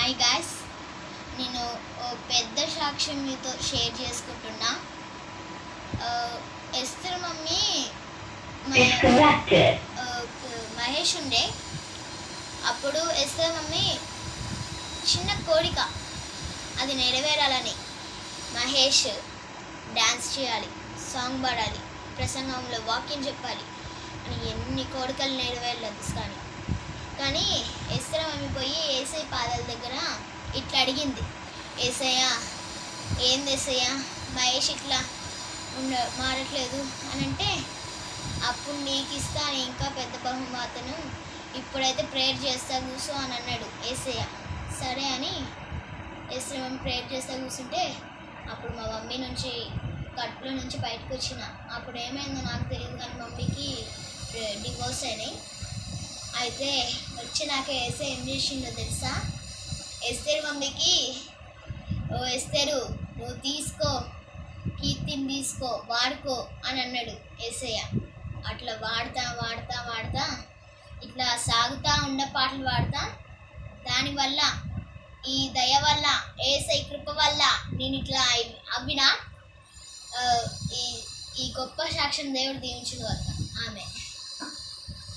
Hi guys, నేను పెద్ద సాక్ష్యం మీతో షేర్ చేసుకుంటున్నా. ఎస్తర్ మమ్మీ మహేష్ ఉండే అప్పుడు ఎస్తర్ మమ్మీ చిన్న కోరిక, అది నెరవేరాలని. మహేష్ డ్యాన్స్ చేయాలి, సాంగ్ పాడాలి, ప్రసంగంలో వాక్యం చెప్పాలి అని ఎన్ని కోరికలు నెరవేరలేదు. కానీ ఎస్తర్ మమ్మీ పోయి ఏసై పాదాల దగ్గర ఇట్లా అడిగింది, ఏసయ్య ఏంది ఏసయ్య మహేష్ ఇట్లా మారట్లేదు అని అంటే, అప్పుడు నీకు ఇస్తాను ఇంకా పెద్ద బహుమతును, ఇప్పుడైతే ప్రేయర్ చేస్తా కూర్చో అని అన్నాడు ఏసయ్య. సరే అని ఎస్తర్ మమ్మీ ప్రేయర్ చేస్తా కూర్చుంటే అప్పుడు మా మమ్మీ నుంచి కట్టులో నుంచి బయటకు వచ్చిన. అప్పుడు ఏమైందో నాకు తెలియదు, కానీ మమ్మీకి డివోర్స్ అయినాయి. అయితే వచ్చి నాకు ఏసే ఏం చేసిండో తెలుసా? ఎస్తర్ మమ్మీకి, ఓ ఎస్తరు నువ్వు తీసుకో, కీర్తిని తీసుకో, వాడుకో అని అన్నాడు ఏసయ్య. అట్లా వాడుతా వాడుతా వాడుతా ఇట్లా సాగుతూ ఉన్న పాటలు పాడుతా, దానివల్ల ఈ దయ వల్ల, ఏసై కృప వల్ల నేను ఇట్లా అవ్వినా. ఈ గొప్ప సాక్ష్యం దేవుడు దీవించును గాక. ఆమె